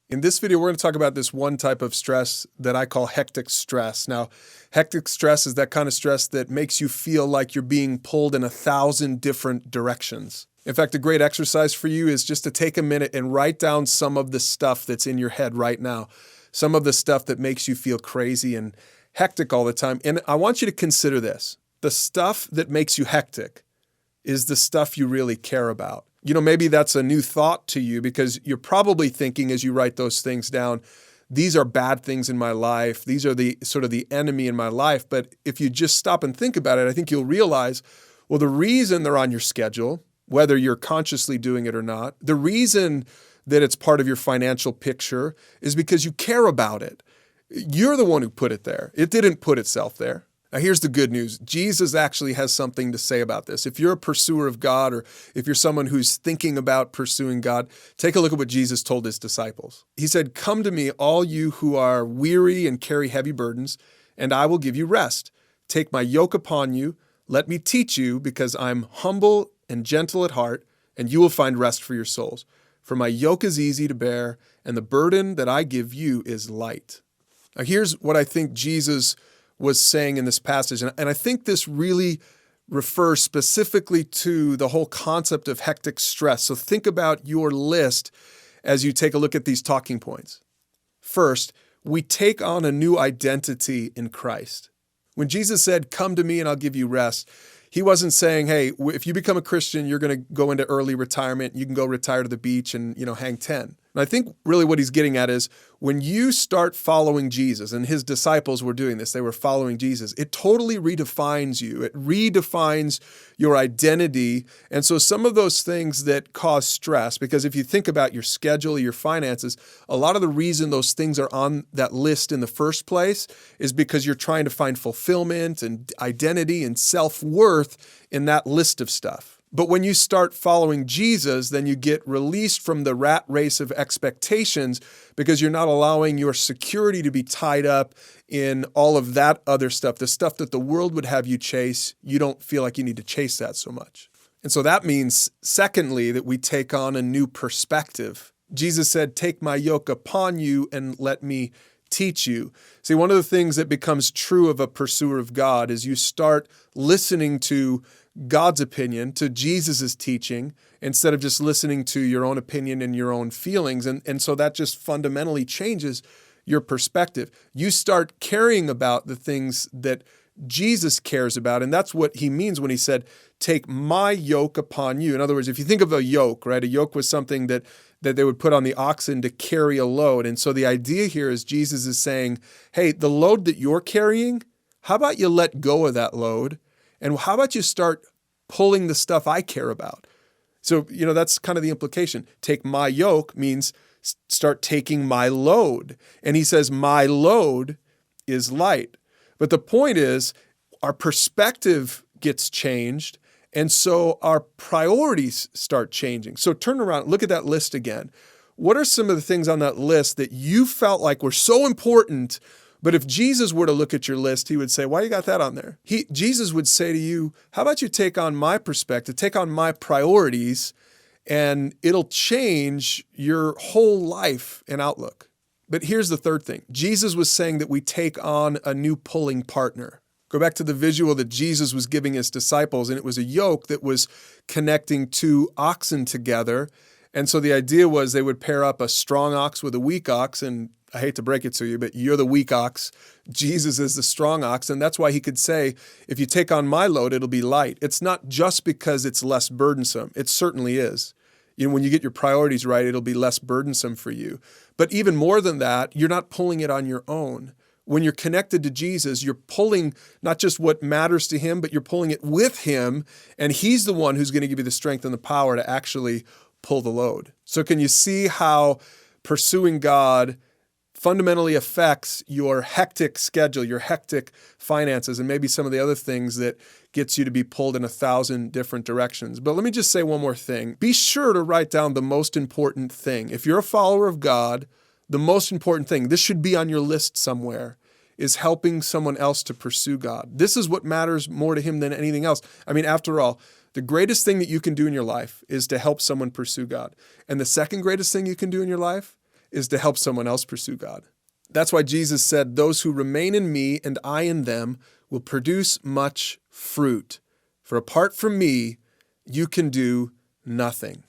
In this video, we're going to talk about this one type of stress that I call hectic stress. Now, hectic stress is that kind of stress that makes you feel like you're being pulled in 1,000 different directions. In fact, a great exercise for you is just to take a minute and write down some of the stuff that's in your head right now, some of the stuff that makes you feel crazy and hectic all the time. And I want you to consider this. The stuff that makes you hectic is the stuff you really care about. You know, maybe that's a new thought to you because you're probably thinking as you write those things down, these are bad things in my life. These are the sort of the enemy in my life. But if you just stop and think about it, I think you'll realize, well, the reason they're on your schedule, whether you're consciously doing it or not, the reason that it's part of your financial picture is because you care about it. You're the one who put it there. It didn't put itself there. Now, here's the good news. Jesus actually has something to say about this. If you're a pursuer of God, or if you're someone who's thinking about pursuing God, take a look at what Jesus told his disciples. He said, "Come to me, all you who are weary and carry heavy burdens, and I will give you rest. Take my yoke upon you. Let me teach you, because I'm humble and gentle at heart, and you will find rest for your souls. For my yoke is easy to bear, and the burden that I give you is light." Now, here's what I think Jesus was saying in this passage. And I think this really refers specifically to the whole concept of hectic stress. So think about your list as you take a look at these talking points. First, we take on a new identity in Christ. When Jesus said, "Come to me and I'll give you rest," he wasn't saying, hey, if you become a Christian, you're going to go into early retirement. You can go retire to the beach and, hang 10. And I think really what he's getting at is when you start following Jesus, and his disciples were doing this, they were following Jesus, it totally redefines you. It redefines your identity. And so some of those things that cause stress, because if you think about your schedule, your finances, a lot of the reason those things are on that list in the first place is because you're trying to find fulfillment and identity and self-worth in that list of stuff. But when you start following Jesus, then you get released from the rat race of expectations because you're not allowing your security to be tied up in all of that other stuff, the stuff that the world would have you chase. You don't feel like you need to chase that so much. And so that means, secondly, that we take on a new perspective. Jesus said, "Take my yoke upon you and let me teach you." See, one of the things that becomes true of a pursuer of God is you start listening to God's opinion, to Jesus's teaching, instead of just listening to your own opinion and your own feelings. And so that just fundamentally changes your perspective. You start caring about the things that Jesus cares about. And that's what he means when he said, "Take my yoke upon you." In other words, if you think of a yoke, right? A yoke was something that they would put on the oxen to carry a load. And so the idea here is Jesus is saying, hey, the load that you're carrying, how about you let go of that load? And how about you start pulling the stuff I care about? So, that's kind of the implication. Take my yoke means start taking my load. And he says, my load is light. But the point is, our perspective gets changed. And so our priorities start changing. So turn around, look at that list again. What are some of the things on that list that you felt like were so important? But if Jesus were to look at your list, he would say, why you got that on there? Jesus would say to you, how about you take on my perspective, take on my priorities, and it'll change your whole life and outlook. But here's the third thing. Jesus was saying that we take on a new pulling partner. Go back to the visual that Jesus was giving his disciples, and it was a yoke that was connecting two oxen together. And so the idea was they would pair up a strong ox with a weak ox, and I hate to break it to you, but you're the weak ox. Jesus is the strong ox. And that's why he could say, if you take on my load, it'll be light. It's not just because it's less burdensome. It certainly is. When you get your priorities right, it'll be less burdensome for you. But even more than that, you're not pulling it on your own. When you're connected to Jesus, you're pulling not just what matters to him, but you're pulling it with him. And he's the one who's going to give you the strength and the power to actually pull the load. So can you see how pursuing God fundamentally affects your hectic schedule, your hectic finances, and maybe some of the other things that gets you to be pulled in 1,000 different directions? But let me just say one more thing. Be sure to write down the most important thing. If you're a follower of God, the most important thing, this should be on your list somewhere, is helping someone else to pursue God. This is what matters more to him than anything else. I mean, after all, the greatest thing that you can do in your life is to help someone pursue God. And the second greatest thing you can do in your life is to help someone else pursue God. That's why Jesus said, "Those who remain in me and I in them will produce much fruit. For apart from me, you can do nothing."